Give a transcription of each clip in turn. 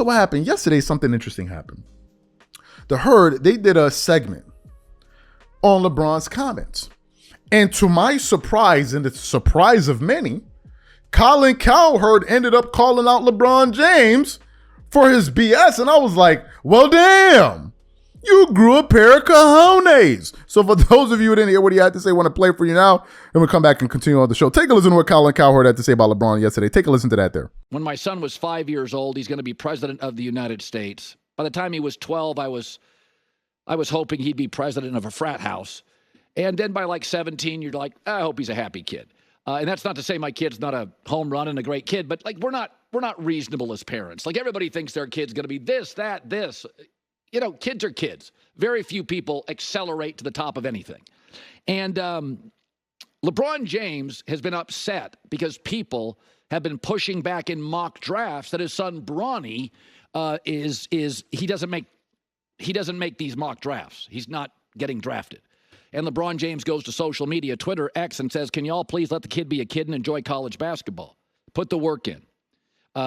So what happened? Yesterday, something interesting happened. The Herd, they did a segment on LeBron's comments. And to my surprise, and the surprise of many, Colin Cowherd ended up calling out LeBron James for his BS. And I was like, well, damn, you grew a pair of cojones. So for those of you who didn't hear what he had to say, I want to play for you now, and we'll come back and continue on the show. Take a listen to what Colin Cowherd had to say about LeBron yesterday. Take a listen to that there. When my son was 5 years old, he's going to be president of the United States. By the time he was 12, I was hoping he'd be president of a frat house. And then by like 17, you're like, I hope he's a happy kid. And that's not to say my kid's not a home run and a great kid, but like we're not reasonable as parents. Like everybody thinks their kid's going to be this, that, this. You know, kids are kids. Very few people accelerate to the top of anything. And LeBron James has been upset because people have been pushing back in mock drafts that his son Bronny he doesn't make these mock drafts. He's not getting drafted. And LeBron James goes to social media, Twitter, X, and says, can y'all please let the kid be a kid and enjoy college basketball? Put the work in.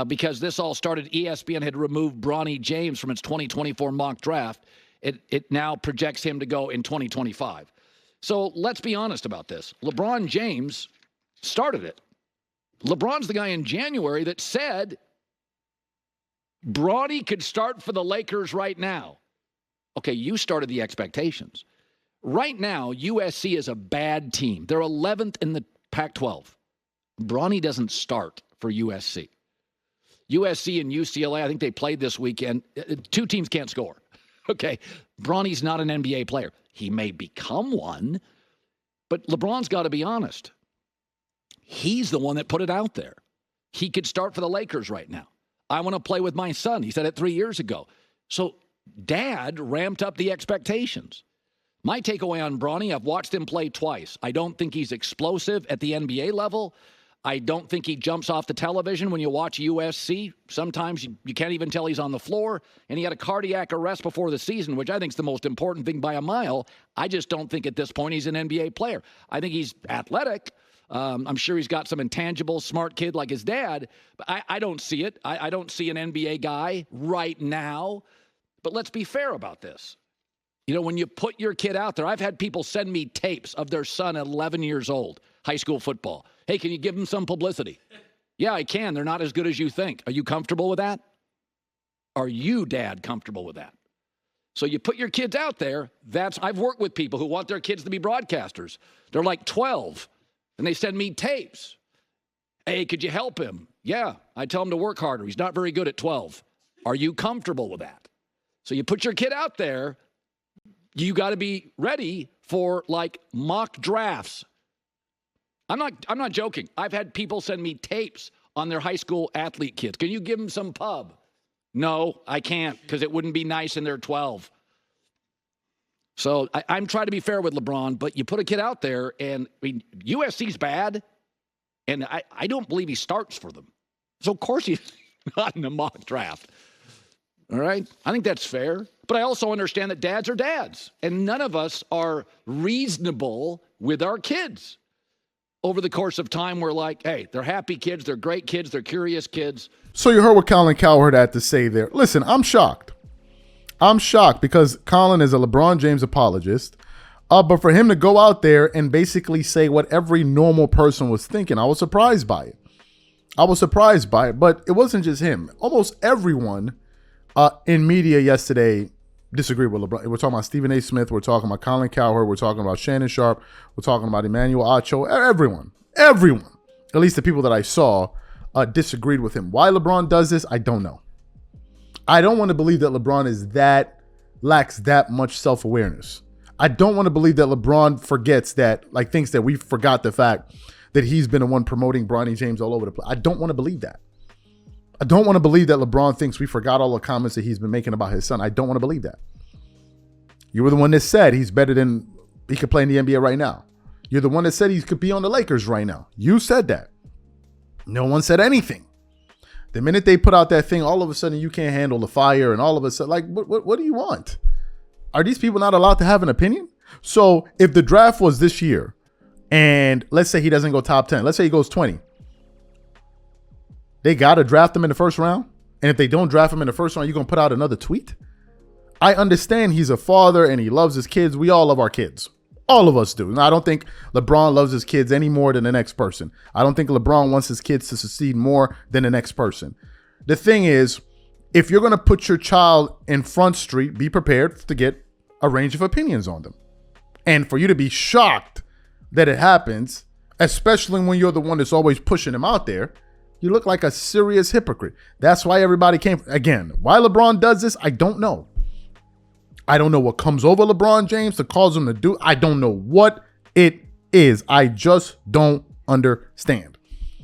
Because this all started, ESPN had removed Bronny James from its 2024 mock draft. It now projects him to go in 2025. So let's be honest about this. LeBron James started it. LeBron's the guy in January that said Bronny could start for the Lakers right now. Okay, you started the expectations. Right now, USC is a bad team. They're 11th in the Pac-12. Bronny doesn't start for USC. USC and UCLA, I think they played this weekend. Two teams can't score. Okay, Bronny's not an NBA player. He may become one, but LeBron's got to be honest. He's the one that put it out there. He could start for the Lakers right now. I want to play with my son. He said it 3 years ago. So Dad ramped up the expectations. My takeaway on Bronny, I've watched him play twice. I don't think he's explosive at the NBA level. I don't think he jumps off the television when you watch USC. Sometimes you can't even tell he's on the floor. And he had a cardiac arrest before the season, which I think is the most important thing by a mile. I just don't think at this point he's an NBA player. I think he's athletic. I'm sure he's got some intangible, smart kid like his dad. But I don't see it. I don't see an NBA guy right now. But let's be fair about this. You know, when you put your kid out there, I've had people send me tapes of their son at 11 years old, high school football. Hey, can you give them some publicity? Yeah, I can. They're not as good as you think. Are you comfortable with that? Are you, Dad, comfortable with that? So you put your kids out there. I've worked with people who want their kids to be broadcasters. They're like 12, and they send me tapes. Hey, could you help him? Yeah, I tell him to work harder. He's not very good at 12. Are you comfortable with that? So you put your kid out there. You got to be ready for like mock drafts. I'm not joking. I've had people send me tapes on their high school athlete kids. Can you give them some pub? No, I can't because it wouldn't be nice and they're 12. So I'm trying to be fair with LeBron, but you put a kid out there and I mean, USC's bad. And I don't believe he starts for them. So of course he's not in a mock draft. All right. I think that's fair. But I also understand that dads are dads. And none of us are reasonable with our kids. Over the course of time, we're like, hey, they're happy kids. They're great kids. They're curious kids. So you heard what Colin Cowherd had to say there. Listen, I'm shocked. I'm shocked because Colin is a LeBron James apologist. But for him to go out there and basically say what every normal person was thinking, I was surprised by it. But it wasn't just him. Almost everyone in media yesterday disagreed with LeBron. We're talking about Stephen A. Smith. We're talking about Colin Cowherd. We're talking about Shannon Sharp. We're talking about Emmanuel Acho. Everyone, at least the people that I saw, disagreed with him. Why LeBron does this, I don't know. I don't want to believe that LeBron lacks that much self-awareness. I don't want to believe that LeBron thinks that we forgot the fact that he's been the one promoting Bronny James all over the place. I don't want to believe that. I don't want to believe that LeBron thinks we forgot all the comments that he's been making about his son. I don't want to believe that. You were the one that said he could play in the NBA right now. You're the one that said he could be on the Lakers right now. You said that. No one said anything. The minute they put out that thing, all of a sudden you can't handle the fire, and all of a sudden, like, what do you want? Are these people not allowed to have an opinion? So if the draft was this year, and let's say he doesn't go top 10, let's say he goes 20, they got to draft him in the first round And if they don't draft him in the first round, you're going to put out another tweet? I understand he's a father and he loves his kids. We all love our kids. All of us do. And I don't think LeBron loves his kids any more than the next person. I don't think LeBron wants his kids to succeed more than the next person. The thing is, if you're going to put your child in Front Street, be prepared to get a range of opinions on them. And for you to be shocked that it happens, especially when you're the one that's always pushing him out there, you look like a serious hypocrite. That's why everybody came. Again, why LeBron does this, I don't know. I don't know what comes over LeBron James to cause him to do. I don't know what it is. I just don't understand.